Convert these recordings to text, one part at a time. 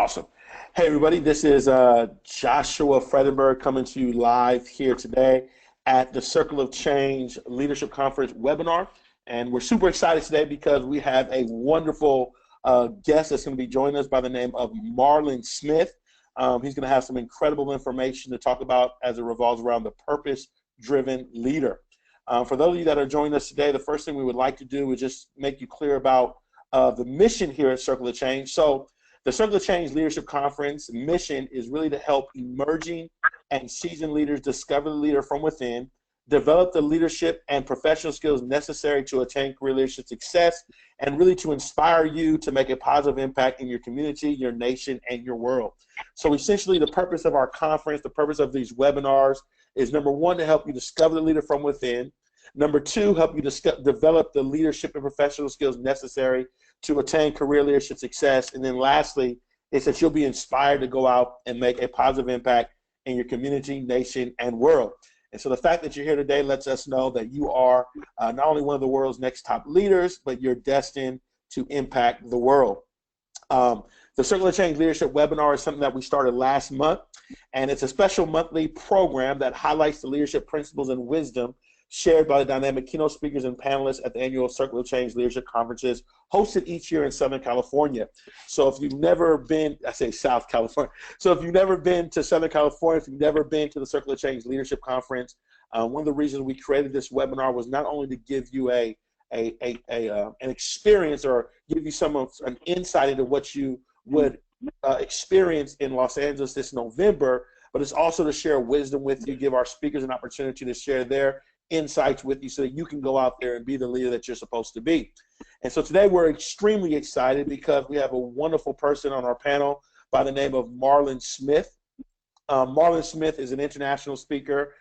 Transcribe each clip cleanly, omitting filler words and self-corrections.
Awesome. Hey, everybody, this is Joshua Fredenberg coming to you live here today at the Circle of Change Leadership Conference webinar. And we're super excited today because we have a wonderful guest that's going to be joining us by the name of Marlon Smith. He's going to have some incredible information to talk about as it revolves around the purpose-driven leader. For those of you that are joining us today, the first thing we would like to do is just make you clear about the mission here at Circle of Change. So the Circle of Change Leadership Conference mission is really to help emerging and seasoned leaders discover the leader from within, develop the leadership and professional skills necessary to attain career leadership success, and really to inspire you to make a positive impact in your community, your nation, and your world. So essentially the purpose of our conference, the purpose of these webinars is, number one, to help you discover the leader from within. Number two, help you develop the leadership and professional skills necessary to attain career leadership success. And then lastly, is that you'll be inspired to go out and make a positive impact in your community, nation, and world. And so the fact that you're here today lets us know that you are not only one of the world's next top leaders, but you're destined to impact the world. The Circle of Change Leadership webinar is something that we started last month, and it's a special monthly program that highlights the leadership principles and wisdom shared by the dynamic keynote speakers and panelists at the annual Circle of Change Leadership Conferences hosted each year in Southern California. So if you've never been, I say South California, so if you've never been to Southern California, if you've never been to the Circle of Change Leadership Conference, one of the reasons we created this webinar was not only to give you an experience or give you an insight into what you would experience in Los Angeles this November, but it's also to share wisdom with you, give our speakers an opportunity to share their insights with you so that you can go out there and be the leader that you're supposed to be. And so today we're extremely excited because we have a wonderful person on our panel by the name of Marlon Smith. Marlon Smith is an international speaker.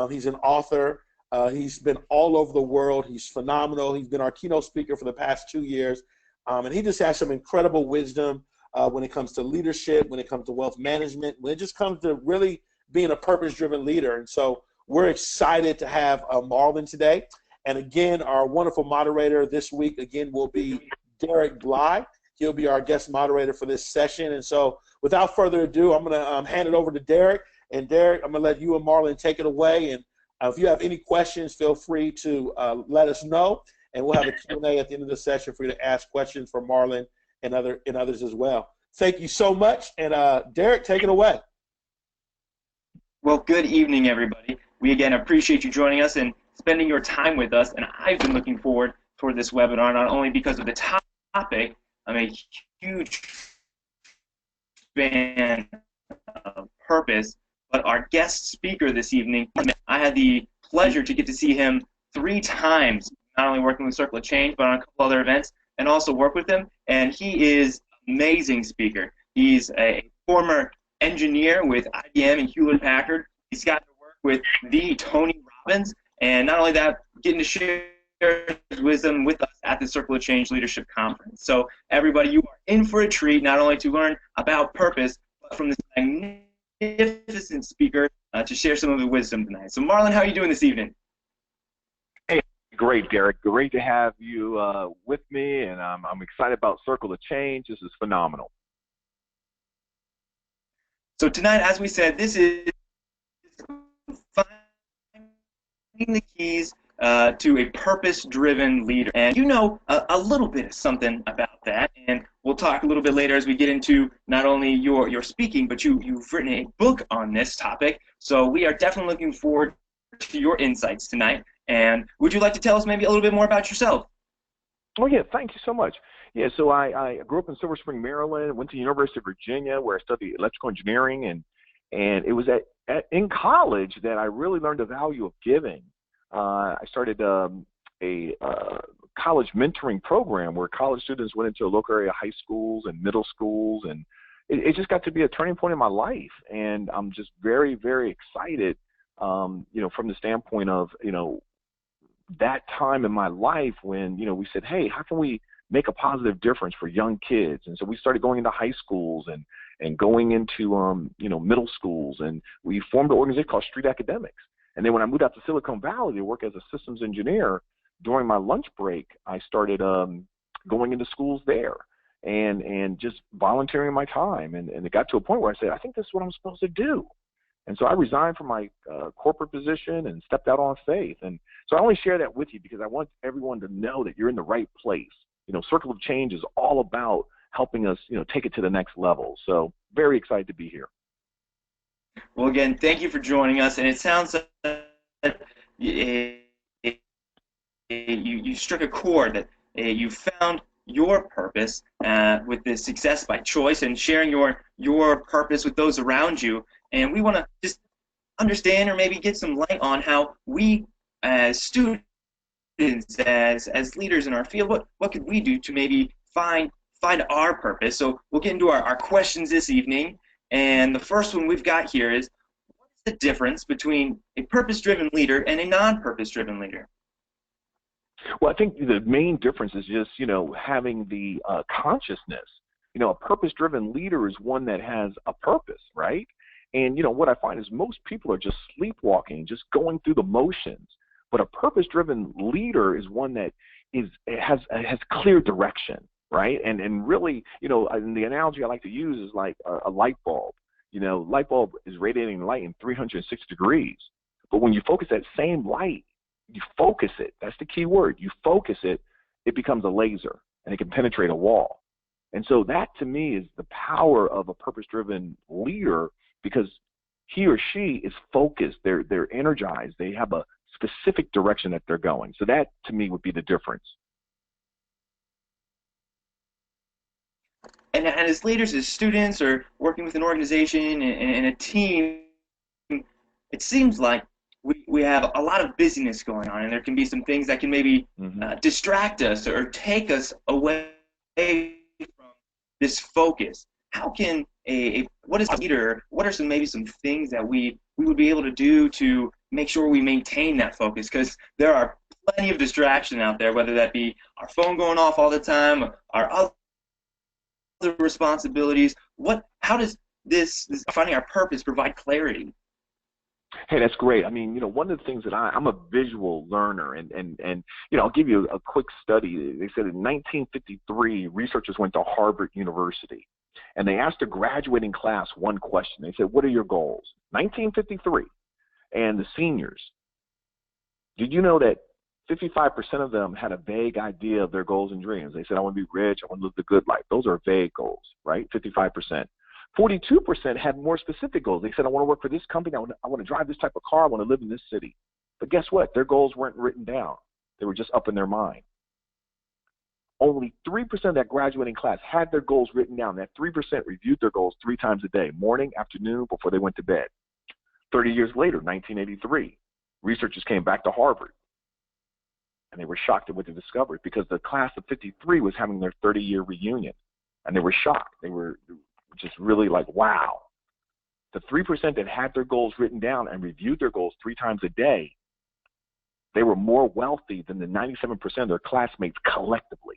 He's an author. He's been all over the world. He's phenomenal. He's been our keynote speaker for the past 2 years. And he just has some incredible wisdom when it comes to leadership, when it comes to wealth management, when it just comes to really being a purpose-driven leader. And so we're excited to have Marlon today. And again, our wonderful moderator this week, again, will be Derek Bly. He'll be our guest moderator for this session. And so without further ado, I'm going to hand it over to Derek. And Derek, I'm going to let you and Marlon take it away. And if you have any questions, feel free to let us know. And we'll have a Q&A at the end of the session for you to ask questions for Marlon and others as well. Thank you so much. And Derek, take it away. Well, good evening, everybody. We again appreciate you joining us and spending your time with us. And I've been looking forward toward this webinar, not only because of the topic. I'm a huge fan of purpose, but our guest speaker this evening, I had the pleasure to get to see him 3 times, not only working with Circle of Change, but on a couple other events, and also work with him. And he is an amazing speaker. He's a former engineer with IBM and Hewlett-Packard. He's got to work with the Tony Robbins, and not only that, getting to share his wisdom with us at the Circle of Change Leadership Conference. So everybody, you are in for a treat, not only to learn about purpose, but from this magnificent speaker to share some of the wisdom tonight. So Marlon, how are you doing this evening? Hey, great, Derek. Great to have you with me, and I'm excited about Circle of Change. This is phenomenal. So tonight, as we said, this is finding the keys to a purpose-driven leader. And you know a little bit of something about that, and we'll talk a little bit later as we get into not only your speaking, but you've written a book on this topic. So we are definitely looking forward to your insights tonight. And would you like to tell us maybe a little bit more about yourself? Oh, yeah, thank you so much. Yeah, so I grew up in Silver Spring, Maryland, went to the University of Virginia where I studied electrical engineering, and it was in college that I really learned the value of giving. I started a college mentoring program where college students went into local area high schools and middle schools, and it just got to be a turning point in my life, and I'm just very, very excited, from the standpoint of, that time in my life when, we said, hey, how can we make a positive difference for young kids? And so we started going into high schools and going into, middle schools, and we formed an organization called Street Academics. And then when I moved out to Silicon Valley to work as a systems engineer, during my lunch break, I started going into schools there. and just volunteering my time. And it got to a point where I said, I think this is what I'm supposed to do. And so I resigned from my corporate position and stepped out on faith. And so I only share that with you because I want everyone to know that you're in the right place. Circle of Change is all about helping us, take it to the next level. So very excited to be here. Well, again, thank you for joining us. And it sounds like you struck a chord that you found your purpose with this success by choice and sharing your purpose with those around you. And we want to just understand or maybe get some light on how we as students, as leaders in our field, what could we do to maybe find our purpose? So we'll get into our questions this evening. And the first one we've got here is, what is the difference between a purpose-driven leader and a non-purpose-driven leader? Well, I think the main difference is just, having the consciousness. A purpose-driven leader is one that has a purpose, right? And, what I find is most people are just sleepwalking, just going through the motions. But a purpose-driven leader is one that has clear direction, right? And really, and the analogy I like to use is like a light bulb. Light bulb is radiating light in 360 degrees. But when you focus that same light, you focus it. That's the key word. You focus it, it becomes a laser, and it can penetrate a wall. And so that, to me, is the power of a purpose-driven leader, because he or she is focused. They're energized. They have a specific direction that they're going. So that, to me, would be the difference. And as leaders, as students, or working with an organization and a team, it seems like we have a lot of busyness going on, and there can be some things that can maybe distract us or take us away from this focus. How can what is a leader, what are some things that we would be able to do to make sure we maintain that focus? Because there are plenty of distraction out there, whether that be our phone going off all the time, our other responsibilities. How does this finding our purpose provide clarity? Hey, that's great. I mean, one of the things that I'm a visual learner, and I'll give you a quick study. They said in 1953, researchers went to Harvard University, and they asked a graduating class one question. They said, what are your goals? 1953. And the seniors, did you know that 55% of them had a vague idea of their goals and dreams? They said, I want to be rich, I want to live the good life. Those are vague goals, right? 55%. 42% had more specific goals. They said, I want to work for this company, I want to drive this type of car, I want to live in this city. But guess what? Their goals weren't written down. They were just up in their mind. Only 3% of that graduating class had their goals written down. That 3% reviewed their goals 3 times a day, morning, afternoon, before they went to bed. 30 years later, 1983, researchers came back to Harvard, and they were shocked at what they discovered, because the class of 53 was having their 30-year reunion, and they were shocked. They were just really like, wow. The 3% that had their goals written down and reviewed their goals 3 times a day, they were more wealthy than the 97% of their classmates collectively.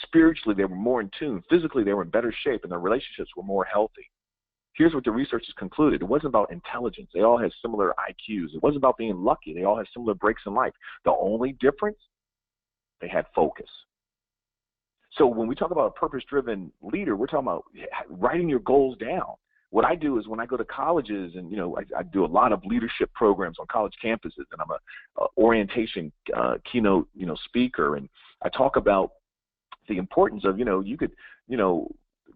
Spiritually, they were more in tune. Physically, they were in better shape, and their relationships were more healthy. Here's what the researchers concluded. It wasn't about intelligence. They all had similar IQs. It wasn't about being lucky. They all had similar breaks in life. The only difference, they had focus. So when we talk about a purpose-driven leader, we're talking about writing your goals down. What I do is when I go to colleges, and I do a lot of leadership programs on college campuses, and I'm a orientation keynote speaker, and I talk about the importance of you could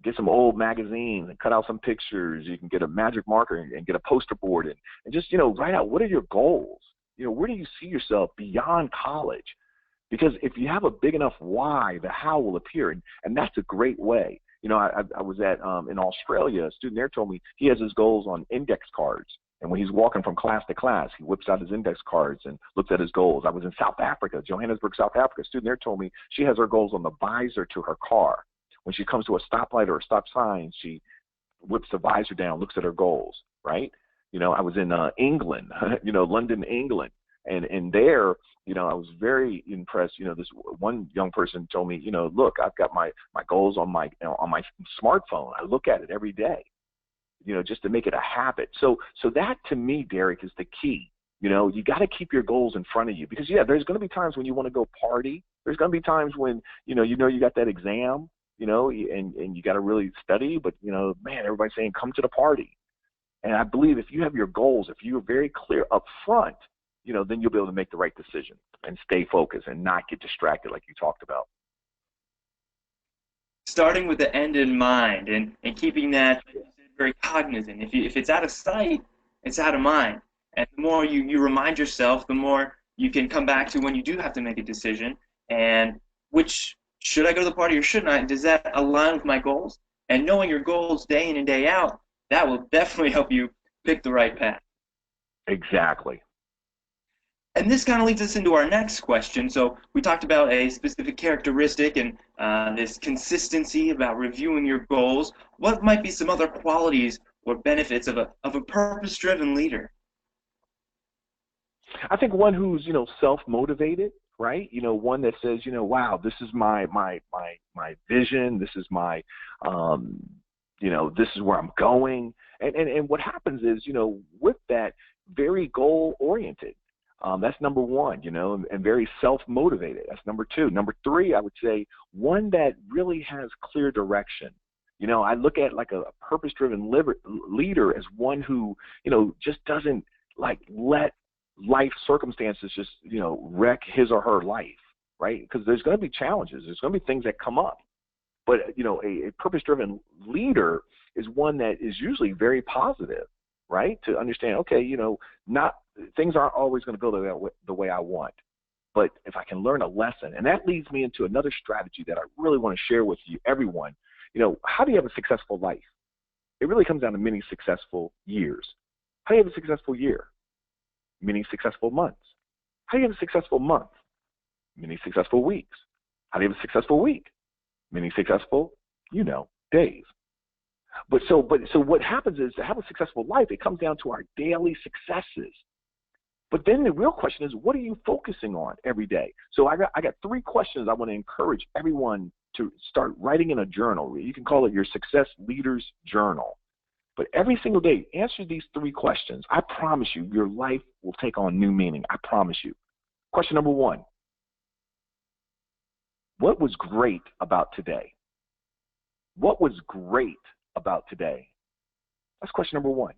get some old magazines and cut out some pictures. You can get a magic marker and get a poster board and just write out, what are your goals? Where do you see yourself beyond college? Because if you have a big enough why, the how will appear, and that's a great way. I was in Australia. A student there told me he has his goals on index cards, and when he's walking from class to class, he whips out his index cards and looks at his goals. I was in South Africa, Johannesburg, South Africa. A student there told me she has her goals on the visor to her car. When she comes to a stoplight or a stop sign, she whips the visor down, looks at her goals, right? I was in England, London, England, and there, I was very impressed. This one young person told me, look, I've got my goals on my smartphone. I look at it every day, just to make it a habit. So that, to me, Derek, is the key. You got to keep your goals in front of you, because there's going to be times when you want to go party. There's going to be times when you got that exam. and you got to really study. But, man, everybody's saying come to the party. And I believe if you have your goals, if you're very clear up front, then you'll be able to make the right decision and stay focused and not get distracted like you talked about. Starting with the end in mind and keeping that very cognizant. If it's out of sight, it's out of mind. And the more you remind yourself, the more you can come back to when you do have to make a decision. And should I go to the party or shouldn't I? Does that align with my goals? And knowing your goals day in and day out, that will definitely help you pick the right path. Exactly. And this kind of leads us into our next question. So we talked about a specific characteristic and this consistency about reviewing your goals. What might be some other qualities or benefits of a purpose-driven leader? I think one who's, self-motivated, right? One that says, wow, this is my vision. This is my, this is where I'm going. And what happens is, with that, very goal-oriented. That's number one, and very self-motivated. That's number two. Number three, I would say one that really has clear direction. I look at like a purpose-driven leader as one who, just doesn't let life circumstances just, wreck his or her life, right? Because there's going to be challenges. There's going to be things that come up. But, a purpose-driven leader is one that is usually very positive, right? To understand, okay, not things aren't always going to go the way I want. But if I can learn a lesson, and that leads me into another strategy that I really want to share with you, everyone. How do you have a successful life? It really comes down to many successful years. How do you have a successful year? Many successful months. How do you have a successful month? Many successful weeks. How do you have a successful week? Many successful, days. But so what happens is to have a successful life, it comes down to our daily successes. But then the real question is, what are you focusing on every day? So I got three questions I want to encourage everyone to start writing in a journal. You can call it your Success Leader's Journal. But every single day, answer these three questions. I promise you, your life will take on new meaning. I promise you. Question number one, what was great about today? What was great about today? That's question number one.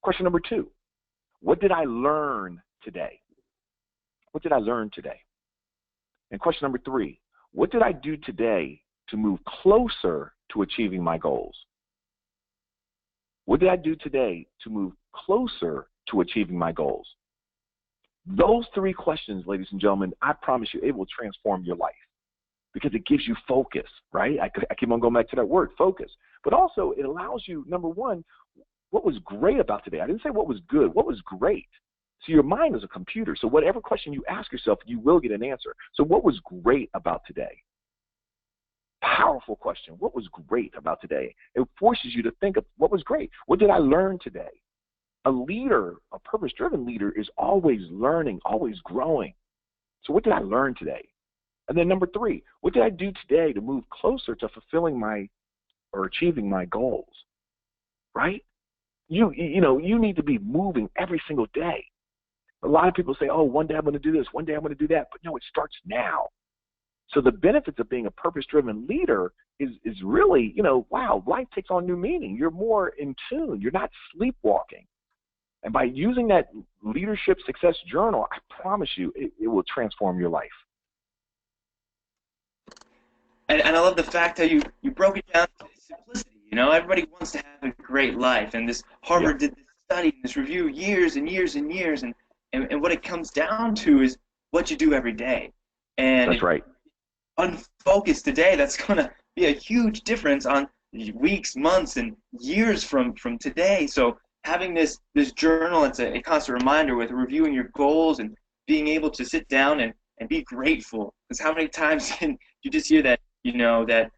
Question number two, what did I learn today? What did I learn today? And question number three, what did I do today to move closer to achieving my goals? What did I do today to move closer to achieving my goals? Those three questions, ladies and gentlemen, I promise you, it will transform your life because it gives you focus, right? I keep on going back to that word, focus. But also, it allows you, number one, what was great about today? I didn't say what was good. What was great? So your mind is a computer. So whatever question you ask yourself, you will get an answer. So what was great about today? Powerful question. What was great about today? It forces you to think of what was great. What did I learn today? A leader, a purpose-driven leader, is always learning, always growing. So what did I learn today? And then number three, what did I do today to move closer to fulfilling or achieving my goals? Right? You need to be moving every single day. A lot of people say, oh, one day I'm going to do this, one day I'm going to do that. But no, it starts now. So the benefits of being a purpose-driven leader is really, wow, life takes on new meaning. You're more in tune. You're not sleepwalking. And by using that leadership success journal, I promise you, it will transform your life. And I love the fact how you broke it down to simplicity. Everybody wants to have a great life. And this Harvard did this study, this review years and years and years. And what it comes down to is what you do every day. And that's right. Unfocused today, that's going to be a huge difference on weeks, months, and years from today. So having this journal, it's a constant reminder with reviewing your goals and being able to sit down and be grateful. Because how many times can you just hear that, that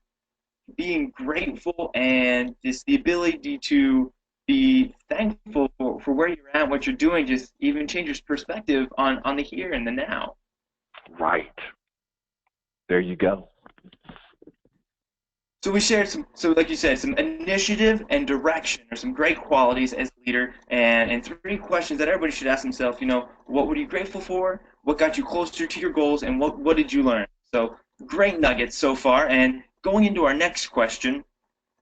being grateful and just the ability to be thankful for where you're at, what you're doing, just even changes perspective on the here and the now. Right. There you go. So we shared like you said, some initiative and direction are some great qualities as a leader, and three questions that everybody should ask themselves, what were you grateful for? What got you closer to your goals? And what did you learn? So great nuggets so far. And going into our next question,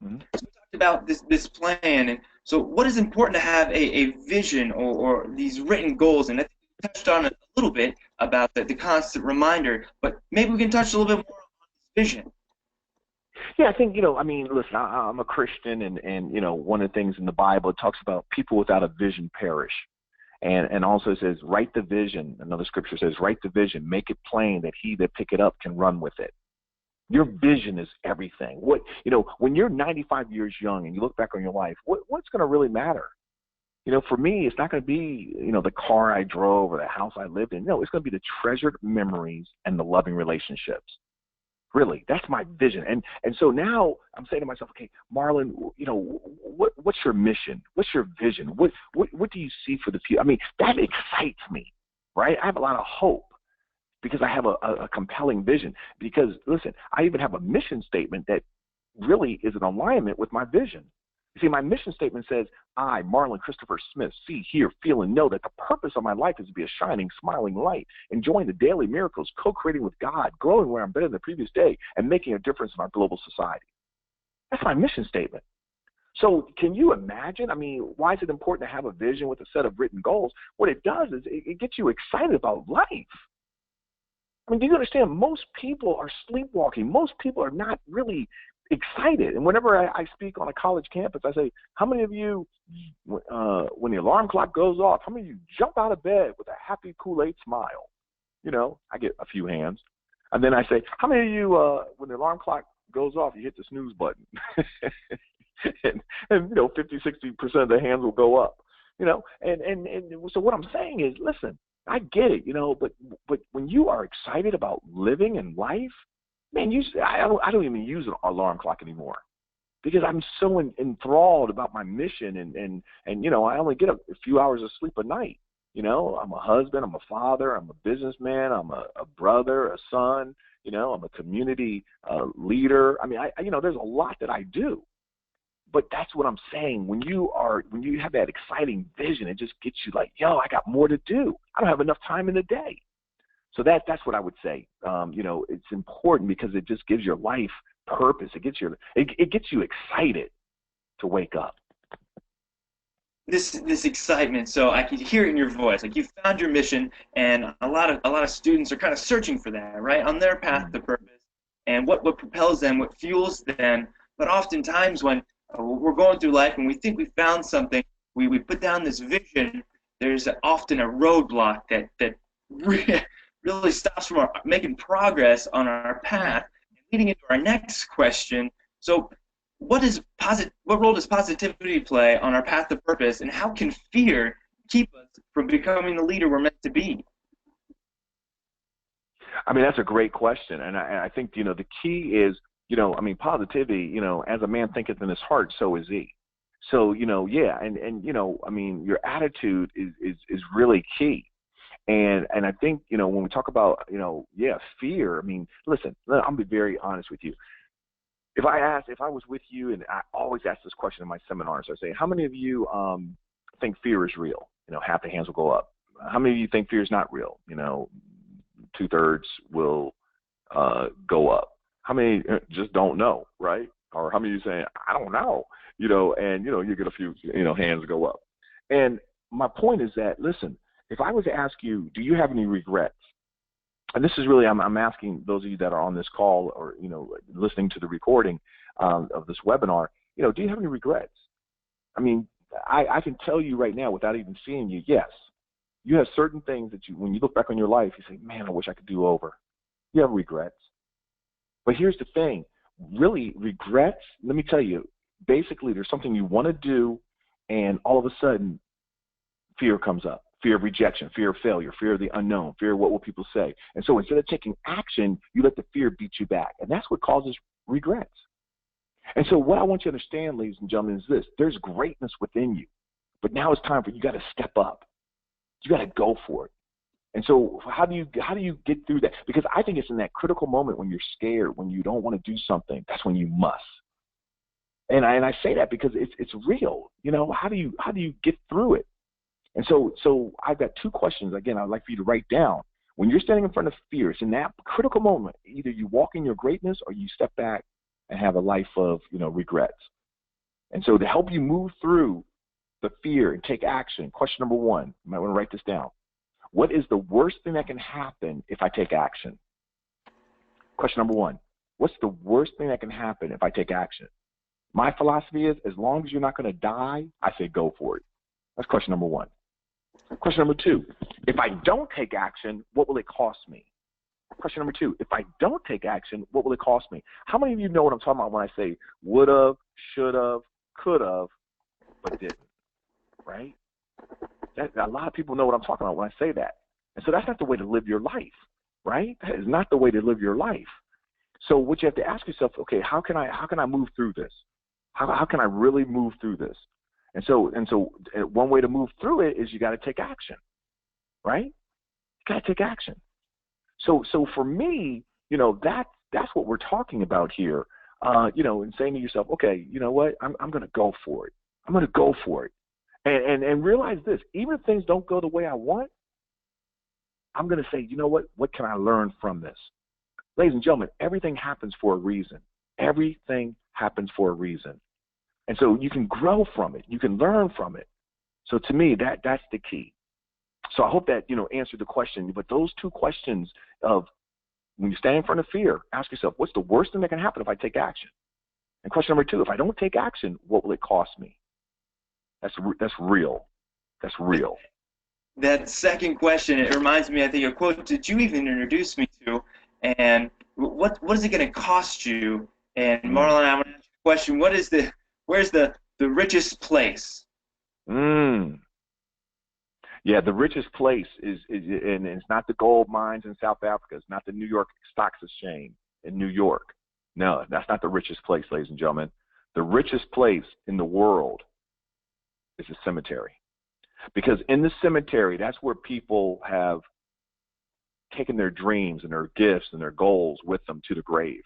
Mm-hmm. so we talked about this plan, and so what is important to have a vision or these written goals, and I think we touched on it a little bit about the constant reminder, but maybe we can touch a little bit more on this vision. Yeah, I think, I mean, listen, I'm a Christian, and one of the things in the Bible, it talks about people without a vision perish. And also says, write the vision. Another scripture says, write the vision, make it plain that he that pick it up can run with it. Your vision is everything. When you're 95 years young and you look back on your life, what's going to really matter? For me, it's not going to be, the car I drove or the house I lived in. No, it's going to be the treasured memories and the loving relationships. Really, that's my vision. And so now I'm saying to myself, okay, Marlon, what's your mission? What's your vision? What do you see for the future? I mean, that excites me, right? I have a lot of hope because I have a compelling vision. Because, listen, I even have a mission statement that really is in alignment with my vision. You see, my mission statement says, I, Marlon Christopher Smith, see, hear, feel, and know that the purpose of my life is to be a shining, smiling light, enjoying the daily miracles, co-creating with God, growing where I'm better than the previous day, and making a difference in our global society. That's my mission statement. So can you imagine? I mean, why is it important to have a vision with a set of written goals? What it does is it gets you excited about life. I mean, do you understand? Most people are sleepwalking. Most people are not really excited. And whenever I speak on a college campus, I say, how many of you, when the alarm clock goes off, how many of you jump out of bed with a happy Kool-Aid smile? I get a few hands. And then I say, how many of you, when the alarm clock goes off, you hit the snooze button? and 50, 60% of the hands will go up. And so what I'm saying is, listen, I get it, but when you are excited about living and life, man, I don't even use an alarm clock anymore because I'm so enthralled about my mission, and I only get a few hours of sleep a night. I'm a husband, I'm a father, I'm a businessman, I'm a brother, a son. I'm a community leader. I mean, there's a lot that I do. But that's what I'm saying. When you have that exciting vision, it just gets you like, yo, I got more to do. I don't have enough time in the day. So that's what I would say. It's important because it just gives your life purpose. It gets you excited to wake up. This excitement, so I could hear it in your voice. Like you found your mission, and a lot of students are kind of searching for that, right, on their path to purpose, and what propels them, what fuels them. But oftentimes when we're going through life and we think we found something, we put down this vision. There's often a roadblock that really stops from making progress on our path, leading into our next question. So what role does positivity play on our path to purpose, and how can fear keep us from becoming the leader we're meant to be? I mean, that's a great question. And I think, the key is, positivity, as a man thinketh in his heart, so is he. So, yeah. And your attitude is really key. And I think, when we talk about, fear, I mean, listen, I'm be very honest with you. If I was with you, and I always ask this question in my seminars, I say, how many of you think fear is real? Half the hands will go up. How many of you think fear is not real? 2/3 will go up. How many just don't know, right? Or how many of you saying, I don't know, and, you get a few, hands go up. And my point is that, listen, if I was to ask you, do you have any regrets? And this is really, I'm asking those of you that are on this call or, listening to the recording of this webinar, do you have any regrets? I mean, I can tell you right now without even seeing you, yes, you have certain things that when you look back on your life, you say, man, I wish I could do over. You have regrets. But here's the thing, really regrets, let me tell you, basically there's something you want to do and all of a sudden fear comes up. Fear of rejection, fear of failure, fear of the unknown, fear of what will people say. And so instead of taking action, you let the fear beat you back. And that's what causes regrets. And so what I want you to understand, ladies and gentlemen, is this. There's greatness within you. But now it's time for you got to step up. You got to go for it. And so how do you get through that? Because I think it's in that critical moment when you're scared, when you don't want to do something, that's when you must. And I say that because it's real. How do you get through it? And so I've got two questions, again, I'd like for you to write down. When you're standing in front of fear, it's in that critical moment, either you walk in your greatness or you step back and have a life of, regrets. And so to help you move through the fear and take action, question number one, you might want to write this down. What is the worst thing that can happen if I take action? Question number one, what's the worst thing that can happen if I take action? My philosophy is, as long as you're not going to die, I say go for it. That's question number one. Question number two, if I don't take action, what will it cost me? Question number two, if I don't take action, what will it cost me? How many of you know what I'm talking about when I say would've, should've, could've, but didn't, right? A lot of people know what I'm talking about when I say that. And so that's not the way to live your life, right? That is not the way to live your life. So what you have to ask yourself, okay, how can I move through this? How can I really move through this? And so one way to move through it is you got to take action, right? You got to take action. So for me, that's what we're talking about here, and saying to yourself, okay, you know what, I'm going to go for it. I'm going to go for it. And realize this, even if things don't go the way I want, I'm going to say, you know what can I learn from this? Ladies and gentlemen, everything happens for a reason. Everything happens for a reason. And so you can grow from it. You can learn from it. So to me, that's the key. So I hope that, answered the question. But those two questions of when you stand in front of fear, ask yourself, what's the worst thing that can happen if I take action? And question number two, if I don't take action, what will it cost me? That's real. That's real. That second question, it reminds me, I think, a quote that you even introduced me to. And what is it going to cost you? And Marlon, I want to ask you the question, where's the richest place? Yeah, the richest place is and it's not the gold mines in South Africa. It's not the New York Stock Exchange in New York. No, that's not the richest place, ladies and gentlemen. The richest place in the world is a cemetery. Because in the cemetery, that's where people have taken their dreams and their gifts and their goals with them to the grave.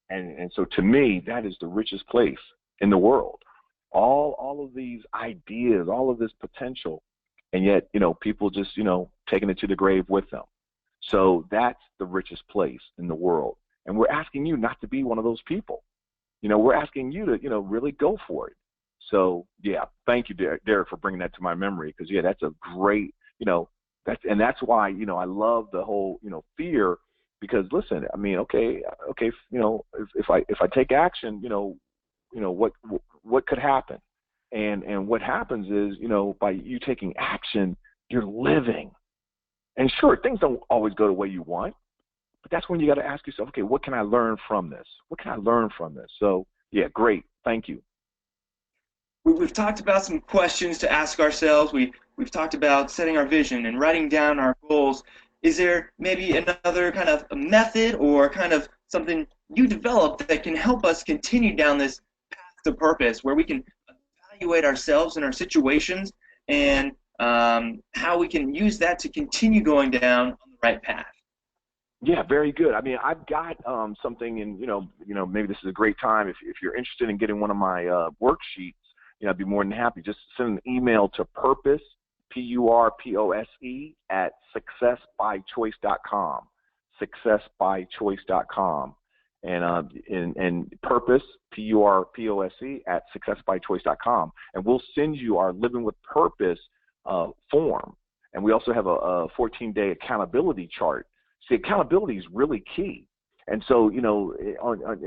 And so to me, that is the richest place in the world. All of these ideas, all of this potential, and yet, people just, taking it to the grave with them. So that's the richest place in the world. And we're asking you not to be one of those people. We're asking you to, really go for it. So, yeah, thank you, Derek, for bringing that to my memory. Because, yeah, that's a great, that's why, I love the whole, fear. Because, listen, I mean, okay, if I take action, what could happen? And what happens is, by you taking action, you're living. And sure, things don't always go the way you want, but that's when you got to ask yourself, okay, what can I learn from this? What can I learn from this? So, yeah, great. Thank you. We've talked about some questions to ask ourselves. We've talked about setting our vision and writing down our goals. Is there maybe another kind of a method or kind of something you developed that can help us continue down this path to purpose, where we can evaluate ourselves and our situations and how we can use that to continue going down on the right path? Yeah, very good. I mean, I've got something, and maybe this is a great time if you're interested in getting one of my worksheets. I'd be more than happy. Just send an email to purpose, PURPOSE, at successbychoice.com. Successbychoice.com. And purpose, PURPOSE, at successbychoice.com. And we'll send you our Living with Purpose form. And we also have a 14-day accountability chart. See, accountability is really key. And so,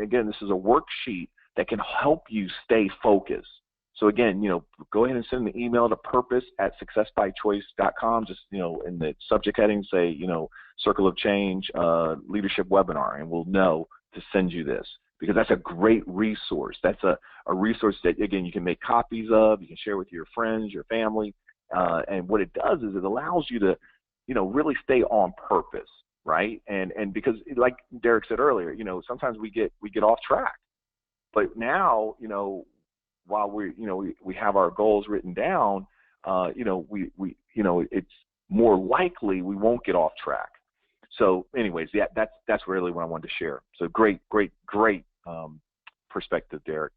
again, this is a worksheet that can help you stay focused. So again, go ahead and send the email to purpose at successbychoice.com. Just, in the subject heading, say, Circle of Change leadership webinar, and we'll know to send you this, because that's a great resource. That's a resource that, again, you can make copies of, you can share with your friends, your family. And what it does is it allows you to, really stay on purpose, right? And because, like Derek said earlier, sometimes we get off track. But now, while we have our goals written down, it's more likely we won't get off track. So, anyways, yeah, that's really what I wanted to share. So, great perspective, Derek.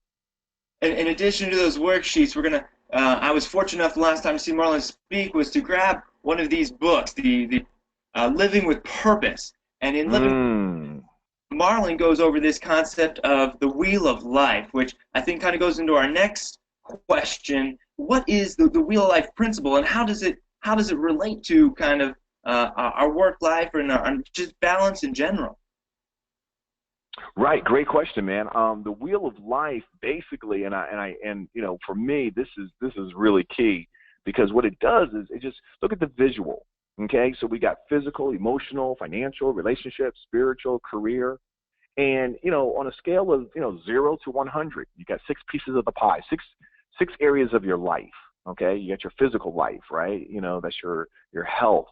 In addition to those worksheets, we're gonna. I was fortunate enough the last time to see Marlon speak was to grab one of these books, the Living with Purpose, and in Living. Marlon goes over this concept of the wheel of life, which I think kind of goes into our next question. What is the wheel of life principle, and how does it relate to kind of our work life and just balance in general? Right, great question, man. The wheel of life, basically, and you know, for me, this is really key, because what it does is it just look at the visual. Okay, so we got physical, emotional, financial, relationships, spiritual, career, and you know, on a scale of 0 to 100, you got 6 pieces of the pie, six areas of your life. Okay, you got your physical life, right? You know, that's your health,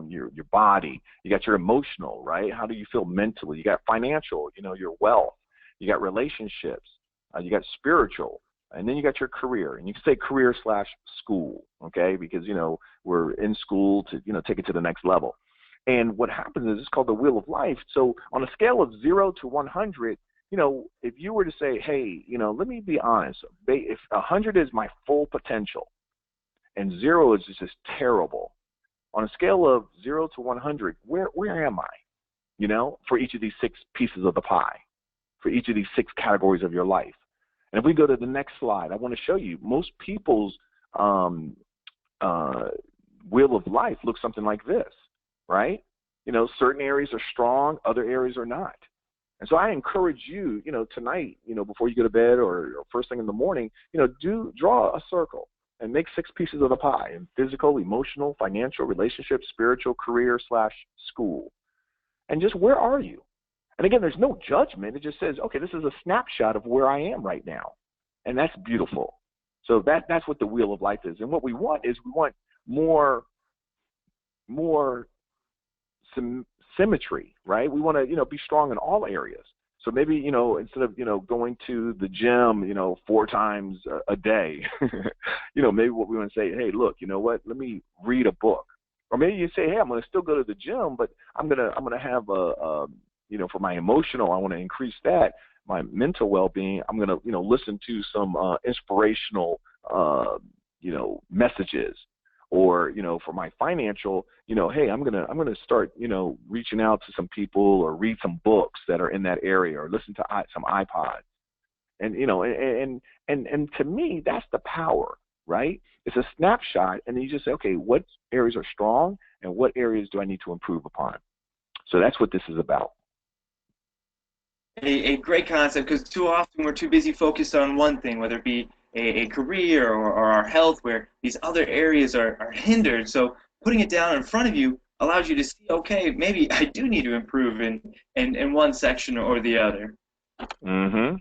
your body. You got your emotional, right? How do you feel mentally? You got financial, you know, your wealth. You got relationships. You got spiritual, and then you got your career. And you can say career / school, okay? Because you know we're in school to take it to the next level. And what happens is it's called the wheel of life. So on a scale of 0 to 100. You know, if you were to say, hey, you know, let me be honest, if 100 is my full potential and 0 is just terrible, on a scale of 0 to 100, where am I? You know, for each of these 6 pieces of the pie, for each of these 6 categories of your life. And if we go to the next slide, I want to show you most people's wheel of life looks something like this, right? You know, certain areas are strong, other areas are not. And so I encourage you, you know, tonight, you know, before you go to bed or first thing in the morning, you know, draw a circle and make 6 pieces of the pie: in physical, emotional, financial, relationship, spiritual, career / school. And just where are you? And again, there's no judgment. It just says, okay, this is a snapshot of where I am right now. And that's beautiful. So that's what the wheel of life is. And what we want is we want more symmetry, right? We want to, you know, be strong in all areas. So maybe, you know, instead of, you know, going to the gym, you know, 4 times a day, you know, maybe what we want to say, hey, look, you know what, let me read a book. Or maybe you say, hey, I'm going to still go to the gym, but I'm going to have you know, for my emotional, I want to increase that, my mental well-being, I'm going to, you know, listen to some inspirational, you know, messages. Or, you know, for my financial, you know, hey, I'm gonna start, you know, reaching out to some people or read some books that are in that area or listen to some iPods. And, you know, and to me, that's the power, right? It's a snapshot, and then you just say, okay, what areas are strong and what areas do I need to improve upon? So that's what this is about. A great concept, because too often we're too busy focused on one thing, whether it be a career or our health, where these other areas are hindered. So putting it down in front of you allows you to see, okay, maybe I do need to improve in one section or the other. Mm-hmm.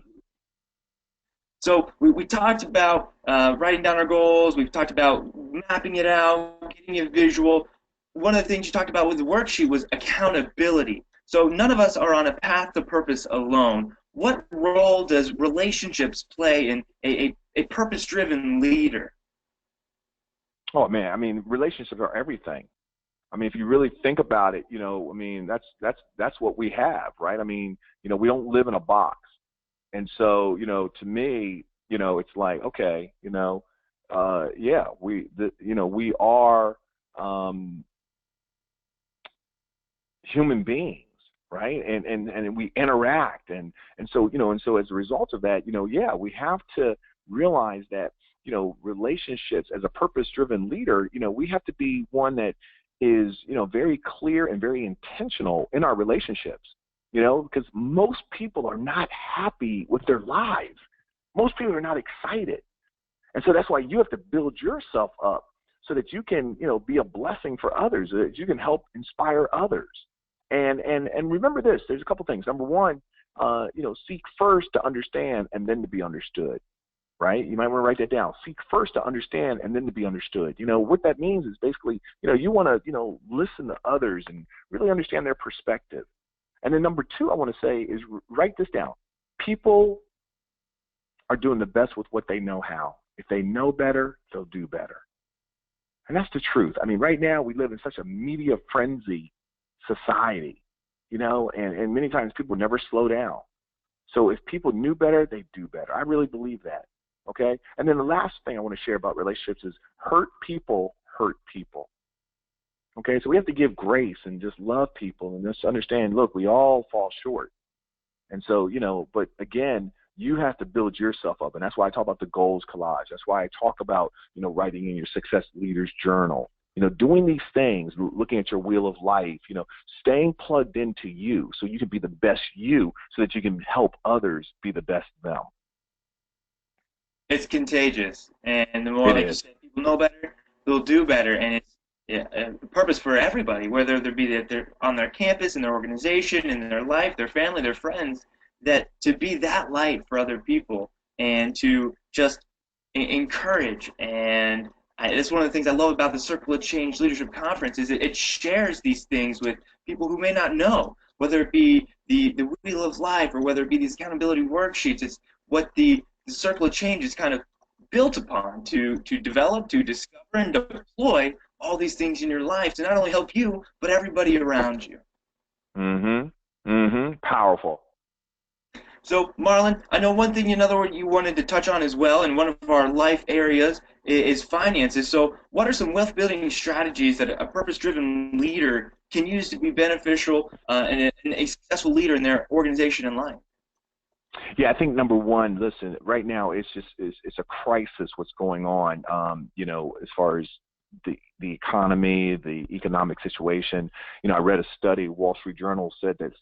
So we talked about writing down our goals. We've talked about mapping it out, getting a visual. One of the things you talked about with the worksheet was accountability. So none of us are on a path to purpose alone. What role does relationships play in a purpose-driven leader? Oh man, I mean, relationships are everything. I mean, if you really think about it, you know, I mean, that's what we have, right? I mean, you know, we don't live in a box. And so, you know, to me, you know, it's like, okay, you know, yeah, we are human beings, right? And we interact, and so, you know, and so as a result of that, you know, yeah, we have to realize that, you know, relationships as a purpose-driven leader, you know, we have to be one that is, you know, very clear and very intentional in our relationships. You know, because most people are not happy with their lives. Most people are not excited. And so that's why you have to build yourself up so that you can, you know, be a blessing for others, so that you can help inspire others. And remember this, there's a couple things. Number one, you know, seek first to understand and then to be understood, right? You might want to write that down. Seek first to understand and then to be understood. You know, what that means is basically, you know, you want to, you know, listen to others and really understand their perspective. And then number two, I want to say is write this down. People are doing the best with what they know how. If they know better, they'll do better. And that's the truth. I mean, right now we live in such a media frenzy society, you know, and many times people never slow down. So if people knew better, they'd do better. I really believe that, okay? And then the last thing I want to share about relationships is hurt people hurt people. Okay, so we have to give grace and just love people and just understand, look, we all fall short. And so, but again, you have to build yourself up. And that's why I talk about the goals collage. That's why I talk about, writing in your success leaders journal, doing these things, looking at your wheel of life, staying plugged into you so you can be the best you so that you can help others be the best them. It's contagious. And the more, It like you is. said, people know better, they'll do better. And it's a purpose for everybody, whether they're on their campus, in their organization, in their life, their family, their friends, that to be that light for other people and to just encourage. And it's one of the things I love about the Circle of Change Leadership Conference is it shares these things with people who may not know, whether it be the Wheel of Life or whether it be these accountability worksheets. It's what the Circle of Change is kind of built upon to develop, to discover, and deploy all these things in your life to not only help you, but everybody around you. Powerful. So, Marlon, I know one thing, another one you wanted to touch on as well, and one of our life areas is finances. So, what are some wealth-building strategies that a purpose-driven leader can use to be beneficial and a successful leader in their organization and life? Yeah, I think number one, listen, right now it's a crisis what's going on, as far as the economy, the economic situation. I read a study, Wall Street Journal said that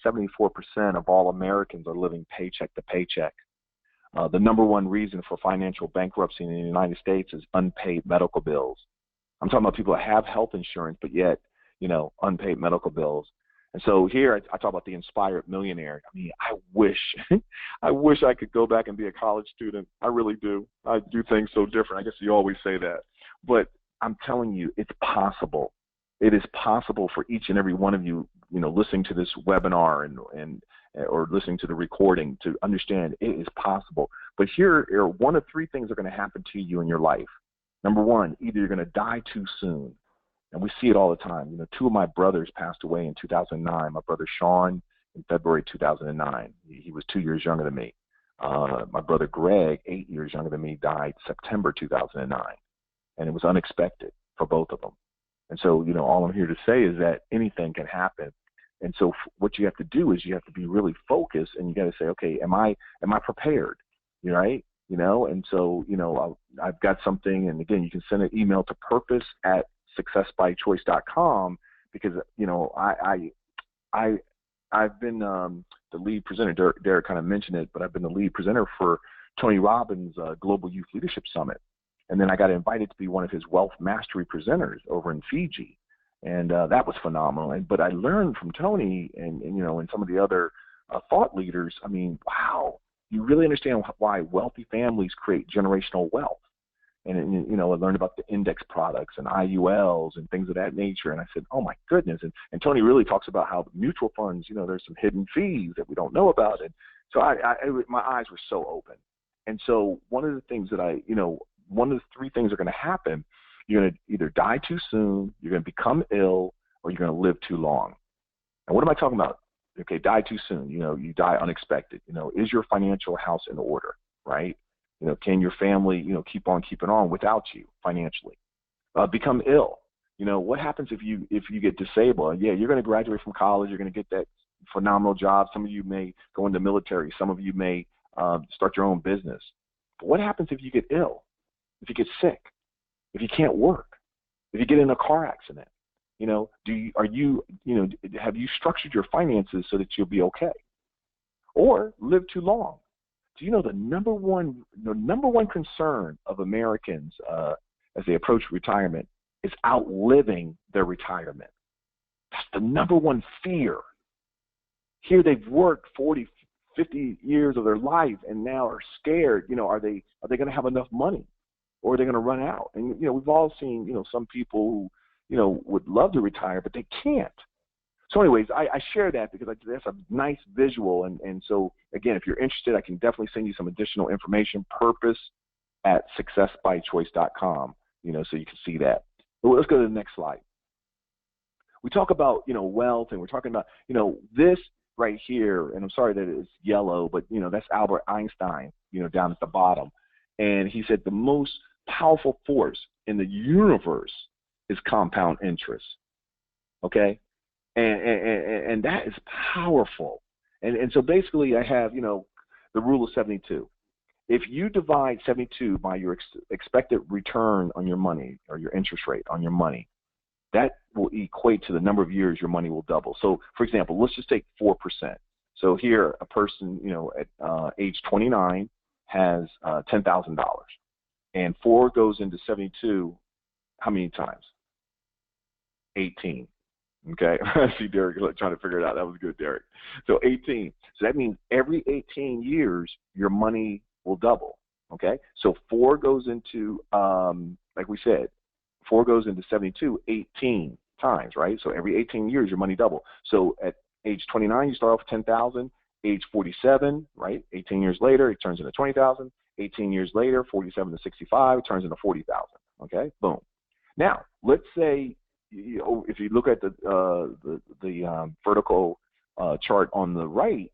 74% of all Americans are living paycheck to paycheck. The number one reason for financial bankruptcy in the United States is unpaid medical bills. I'm talking about people that have health insurance, but yet, unpaid medical bills. And so here I talk about the inspired millionaire. I mean, I wish I could go back and be a college student. I really do. I do things so different. I guess you always say that. But I'm telling you, it's possible. It is possible for each and every one of you, listening to this webinar and or listening to the recording to understand it is possible. But here are one of three things that are going to happen to you in your life. Number one, either you're going to die too soon. And we see it all the time. Two of my brothers passed away in 2009. My brother Sean in February 2009. He was 2 years younger than me. My brother Greg, 8 years younger than me, died September 2009. And it was unexpected for both of them. And so, all I'm here to say is that anything can happen. And so what you have to do is you have to be really focused, and you got to say, okay, am I prepared? Right? And so, I've got something, and again, you can send an email to purpose@successbychoice.com because, I've been the lead presenter. Derek kind of mentioned it, but I've been the lead presenter for Tony Robbins' Global Youth Leadership Summit. And then I got invited to be one of his wealth mastery presenters over in Fiji. And that was phenomenal. But I learned from Tony and some of the other thought leaders, I mean, wow, you really understand why wealthy families create generational wealth. And I learned about the index products and IULs and things of that nature. And I said, oh, my goodness. And Tony really talks about how the mutual funds, there's some hidden fees that we don't know about. And so my eyes were so open. And so one of the things that one of the three things are going to happen. You're going to either die too soon, you're going to become ill, or you're going to live too long. And what am I talking about? Okay, die too soon. You die unexpected. Is your financial house in order, right? Can your family, keep on keeping on without you financially? Become ill. What happens if you get disabled? Yeah, you're going to graduate from college. You're going to get that phenomenal job. Some of you may go into the military. Some of you may start your own business. But what happens if you get ill? If you get sick? If you can't work? If you get in a car accident? Have you structured your finances so that you'll be okay? Or live too long? Do you know the number one concern of Americans as they approach retirement is outliving their retirement? That's the number one fear. Here they've worked 40, 50 years of their life and now are scared. Are they going to have enough money, or are they going to run out? And we've all seen some people who would love to retire but they can't. So anyways, I share that because that's a nice visual. And so, again, if you're interested, I can definitely send you some additional information, purpose@successbychoice.com, so you can see that. But let's go to the next slide. We talk about, wealth, and we're talking about, this right here, and I'm sorry that it's yellow, but, that's Albert Einstein, down at the bottom. And he said the most powerful force in the universe is compound interest, okay? And that is powerful. And so basically I have, the rule of 72. If you divide 72 by your expected return on your money or your interest rate on your money, that will equate to the number of years your money will double. So, for example, let's just take 4%. So here, a person, at age 29 has $10,000, and 4 goes into 72. How many times? 18. Okay, I see Derek trying to figure it out. That was good, Derek. So 18. So that means every 18 years your money will double. Okay, so 4 goes into, like we said, 4 goes into 72 18 times, right? So every 18 years your money double. So at age 29 you start off with 10,000. Age 47, right? 18 years later it turns into 20,000. 18 years later, 47 to 65, it turns into 40,000. Okay, boom. Now let's say, if you look at the vertical chart on the right,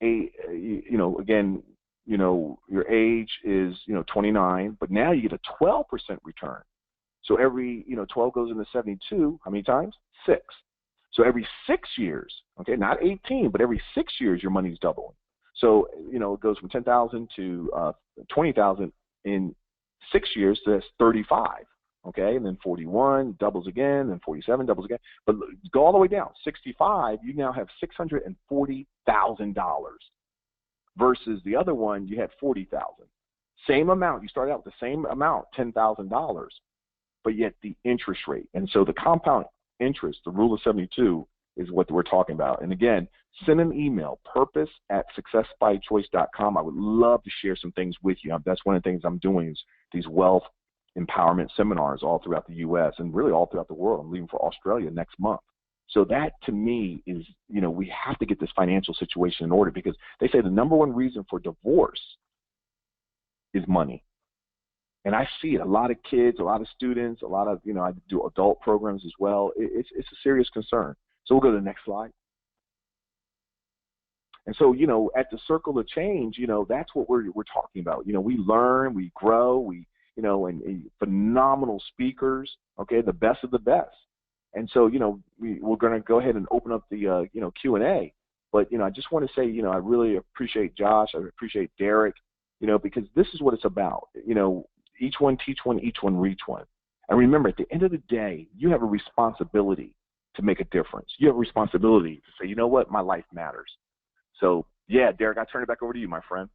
again, your age is 29, but now you get a 12% return. So every 12 goes into 72. How many times? 6. So every 6 years, okay, not 18, but every 6 years your money's doubling. So it goes from 10,000 to 20,000 in 6 years. So that's 35. Okay, and then 41 doubles again, and 47 doubles again. But go all the way down. 65, you now have $640,000 versus the other one, you had 40,000. Same amount. You started out with the same amount, $10,000, but yet the interest rate. And so the compound interest, the rule of 72, is what we're talking about. And again, send an email, purpose@successbychoice.com. I would love to share some things with you. That's one of the things I'm doing is these wealth empowerment seminars all throughout the U.S. and really all throughout the world. I'm leaving for Australia next month. So that to me is, we have to get this financial situation in order, because they say the number one reason for divorce is money. And I see it. A lot of kids, a lot of students, a lot of, I do adult programs as well. It's a serious concern. So we'll go to the next slide. And so, at the Circle of Change, that's what we're talking about. We learn, we grow, and phenomenal speakers, okay, the best of the best. And so, we're going to go ahead and open up the, Q&A. But, I just want to say, I really appreciate Josh. I appreciate Derek, because this is what it's about. Each one teach one, each one reach one. And remember, at the end of the day, you have a responsibility to make a difference. You have a responsibility to say, you know what, my life matters. So, yeah, Derek, I turn it back over to you, my friend.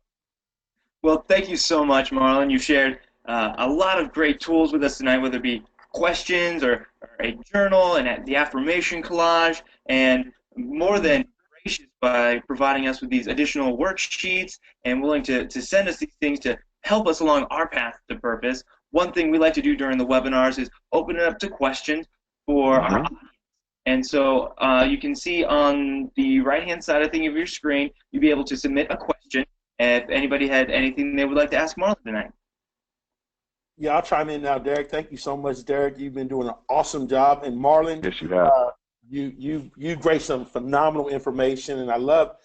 Well, thank you so much, Marlon. You've shared a lot of great tools with us tonight, whether it be questions or a journal and the affirmation collage, and more than gracious by providing us with these additional worksheets and willing to send us these things to help us along our path to purpose. One thing we like to do during the webinars is open it up to questions for our audience. And so you can see on the right-hand side, I think, of your screen, you'll be able to submit a question if anybody had anything they would like to ask Marlon tonight. Yeah, I'll chime in now, Derek. Thank you so much, Derek. You've been doing an awesome job. And Marlon, yes, you have. You graced some phenomenal information, and I love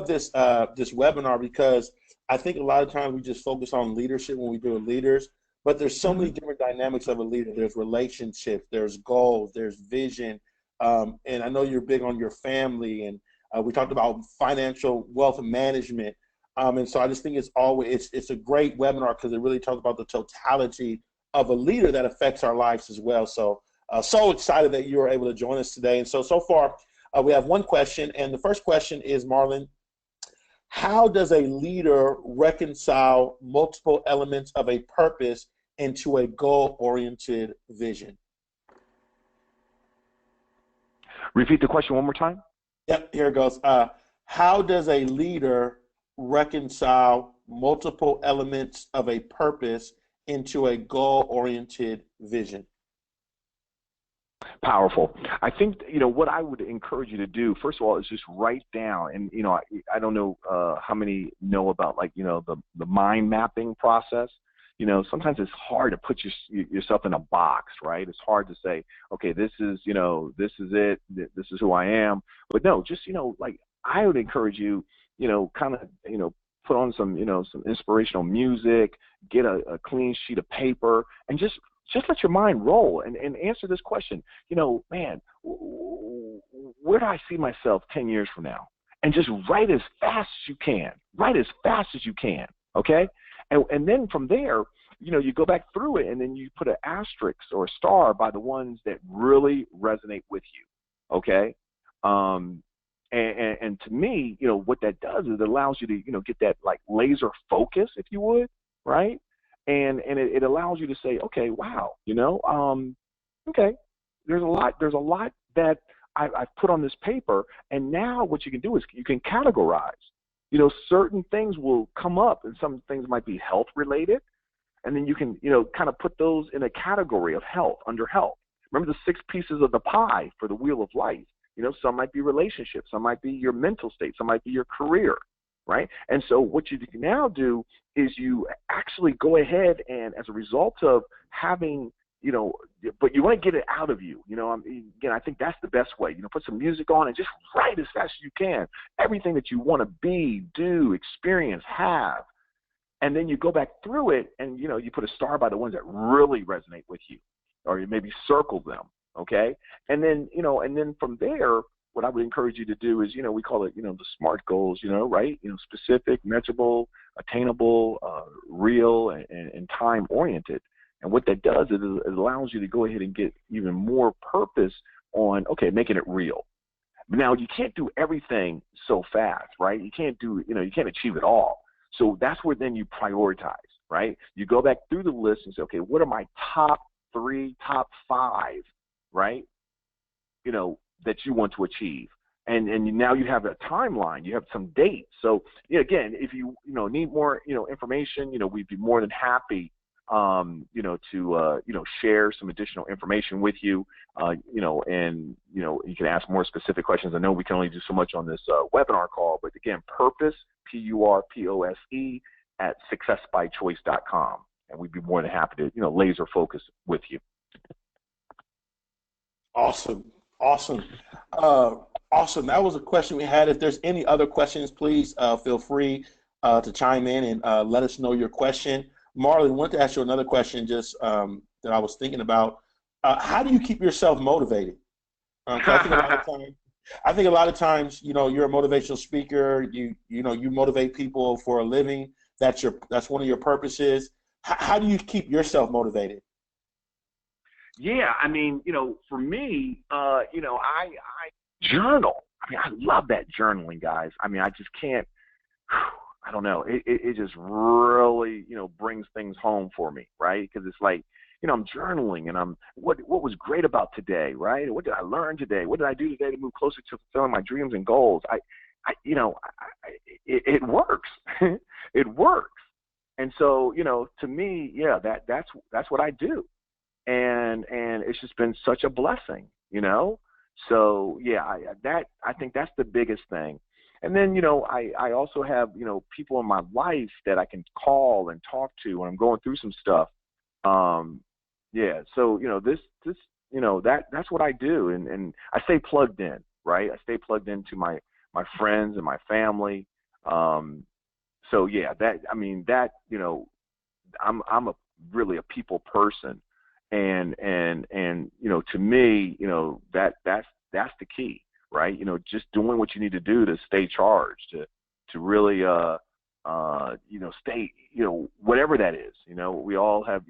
this this webinar, because I think a lot of times we just focus on leadership when we do leaders, but there's so many different dynamics of a leader. There's relationships, there's goals, there's vision, and I know you're big on your family, and we talked about financial wealth management. And so I just think it's a great webinar, because it really talks about the totality of a leader that affects our lives as well. So so excited that you were able to join us today. And so far we have one question, and the first question is, Marlon, how does a leader reconcile multiple elements of a purpose into a goal-oriented vision? Repeat the question one more time. Yep, here it goes. How does a leader reconcile multiple elements of a purpose into a goal-oriented vision? Powerful. I think, what I would encourage you to do, first of all, is just write down. And, I don't know how many know about, the mind mapping process. Sometimes it's hard to put yourself in a box, right? It's hard to say, okay, this is it, this is who I am. But no, just, I would encourage you, put on some inspirational music, get a clean sheet of paper, and just let your mind roll and answer this question. Man, where do I see myself 10 years from now? and just write as fast as you can. Write as fast as you can, okay? And then from there, you go back through it, and then you put an asterisk or a star by the ones that really resonate with you, okay? And to me, what that does is it allows you to, get that like laser focus, if you would, right? And it allows you to say, okay, wow, okay, there's a lot that I've put on this paper, and now what you can do is you can categorize. Certain things will come up, and some things might be health related, and then you can, kind of put those in a category of health, under health. Remember the 6 pieces of the pie for the wheel of life. Some might be relationships, some might be your mental state, some might be your career, right? And so what you can now do is you actually go ahead and, as a result of having, but you want to get it out of you. Again, I think that's the best way. Put some music on and just write as fast as you can. Everything that you want to be, do, experience, have. And then you go back through it and, you put a star by the ones that really resonate with you, or you maybe circle them, okay? And then, from there, what I would encourage you to do is, we call it, the SMART goals, right? Specific, measurable, attainable, real, and time-oriented. And what that does is it allows you to go ahead and get even more purpose on, okay, making it real. Now, you can't do everything so fast, right? You can't do, you can't achieve it all. So that's where then you prioritize, right? You go back through the list and say, okay, what are my top 3, top 5, right? That you want to achieve. And now you have a timeline, you have some dates. So again, if you, need more, information, we'd be more than happy to share some additional information with you, and you can ask more specific questions. I know we can only do so much on this webinar call, but again, purpose, PURPOSE, at successbychoice.com, and we'd be more than happy to, laser focus with you. Awesome. Awesome. That was a question we had. If there's any other questions, please feel free to chime in and let us know your question. Marlon, I want to ask you another question just that I was thinking about. How do you keep yourself motivated? I think a lot of times, you're a motivational speaker. You motivate people for a living. That's one of your purposes. How do you keep yourself motivated? Yeah, for me, I journal. I love that journaling, guys. I just can't. I don't know. It just really, brings things home for me, right? Because it's like, I'm journaling, and I'm what was great about today, right? What did I learn today? What did I do today to move closer to fulfilling my dreams and goals? It works. It works. And so, to me, yeah, that's what I do, and it's just been such a blessing, So yeah, I think that's the biggest thing. And then, I also have, people in my life that I can call and talk to when I'm going through some stuff. Yeah, so, that's what I do. And I stay plugged in, right? I stay plugged into my friends and my family. So yeah, I'm really a people person. And to me, that's the key. Right, just doing what you need to do to stay charged, to really, stay, whatever that is. We all have,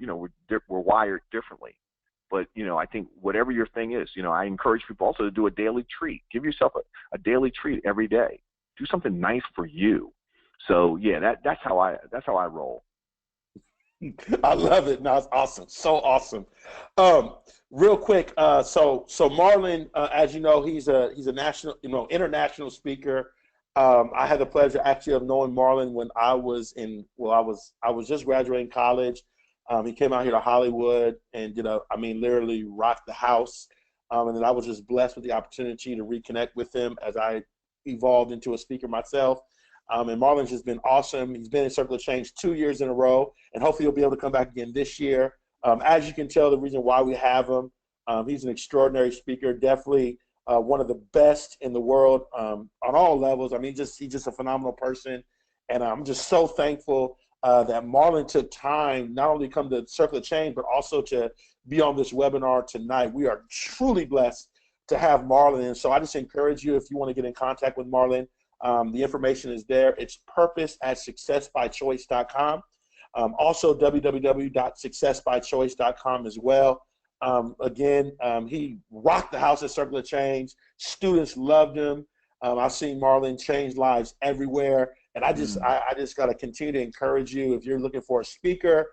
we're wired differently, but I think whatever your thing is, I encourage people also to do a daily treat. Give yourself a daily treat every day. Do something nice for you. So yeah, that's how I roll. I love it. No, it's awesome. So awesome. Real quick, so Marlon, as you know, he's a national, international speaker. I had the pleasure actually of knowing Marlon when I was just graduating college. He came out here to Hollywood and literally rocked the house. And then I was just blessed with the opportunity to reconnect with him as I evolved into a speaker myself. And Marlon's just been awesome. He's been in Circle of Change 2 years in a row, and hopefully he'll be able to come back again this year. As you can tell, the reason why we have him, he's an extraordinary speaker, definitely one of the best in the world on all levels. He's just a phenomenal person, and I'm just so thankful that Marlon took time not only to come to Circle of Change, but also to be on this webinar tonight. We are truly blessed to have Marlon, and so I just encourage you, if you want to get in contact with Marlon, The information is there. It's purpose@successbychoice.com. Also, www.successbychoice.com as well. Again, he rocked the house at Circle of Change. Students loved him. I've seen Marlon change lives everywhere. And I just got to continue to encourage you. If you're looking for a speaker,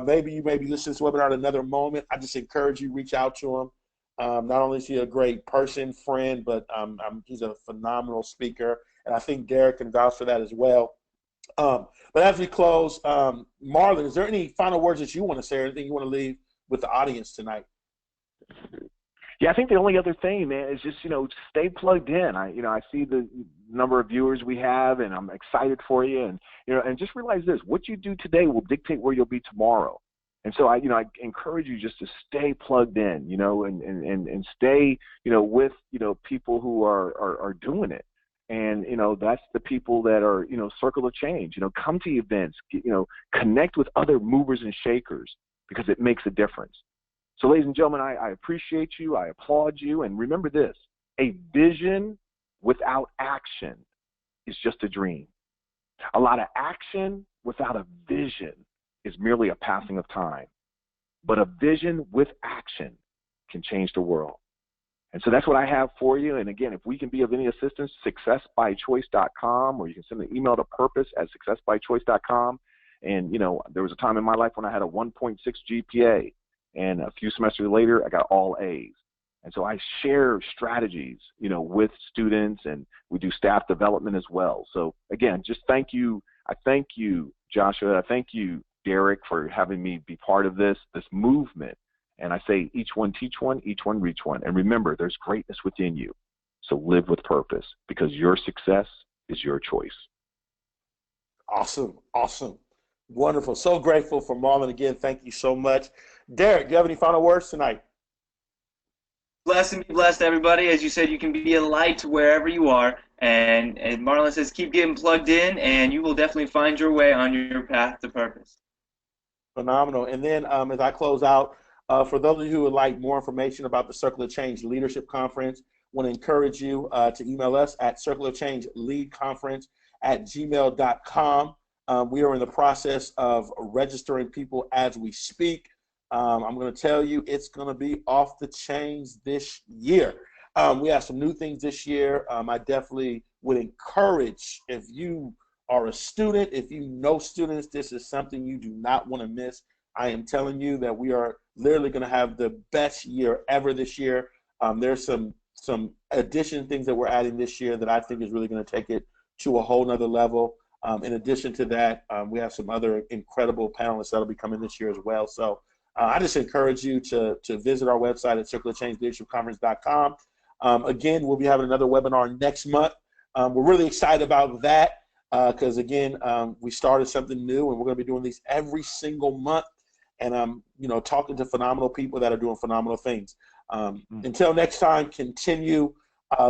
maybe you may be listening to this webinar at another moment, I just encourage you, reach out to him. Not only is he a great person, friend, but he's a phenomenal speaker. And I think Derek can vouch for that as well. But as we close, Marlon, is there any final words that you want to say or anything you want to leave with the audience tonight? Yeah, I think the only other thing, man, is just, stay plugged in. I see the number of viewers we have, and I'm excited for you. And, and just realize this, what you do today will dictate where you'll be tomorrow. And so I encourage you just to stay plugged in, and stay, with, people who are doing it. And, that's the people that are, Circle of Change, come to events, connect with other movers and shakers, because it makes a difference. So, ladies and gentlemen, I appreciate you. I applaud you. And remember this, a vision without action is just a dream. A lot of action without a vision is merely a passing of time. But a vision with action can change the world. And so that's what I have for you. And again, if we can be of any assistance, successbychoice.com, or you can send an email to purpose@successbychoice.com. And, there was a time in my life when I had a 1.6 GPA. And a few semesters later, I got all A's. And so I share strategies, with students, and we do staff development as well. So again, just thank you. I thank you, Joshua. I thank you, Derek, for having me be part of this movement. And I say, each one teach one, each one reach one. And remember, there's greatness within you. So live with purpose, because your success is your choice. Awesome. Awesome. Wonderful. So grateful for Marlon again. Thank you so much. Derek, do you have any final words tonight? Blessed and be blessed, everybody. As you said, you can be a light wherever you are. And Marlon says, keep getting plugged in, and you will definitely find your way on your path to purpose. Phenomenal. And then as I close out, for those of you who would like more information about the Circle of Change Leadership Conference, I want to encourage you to email us at circleofchangeleadconference@gmail.com. We are in the process of registering people as we speak. I'm going to tell you, it's going to be off the chains this year. We have some new things this year. I definitely would encourage, if you are a student, if you know students, this is something you do not want to miss. I am telling you that we are literally going to have the best year ever this year. There's some addition things that we're adding this year that I think is really going to take it to a whole nother level. In addition to that, we have some other incredible panelists that will be coming this year as well. So I just encourage you to visit our website at circleofchangeleadershipconference.com. Again, we'll be having another webinar next month. We're really excited about that because, again, we started something new, and we're going to be doing these every single month. And I'm, talking to phenomenal people that are doing phenomenal things. Until next time, continue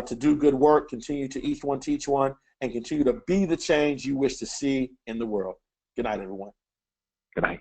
to do good work, continue to each one teach one, and continue to be the change you wish to see in the world. Good night, everyone. Good night.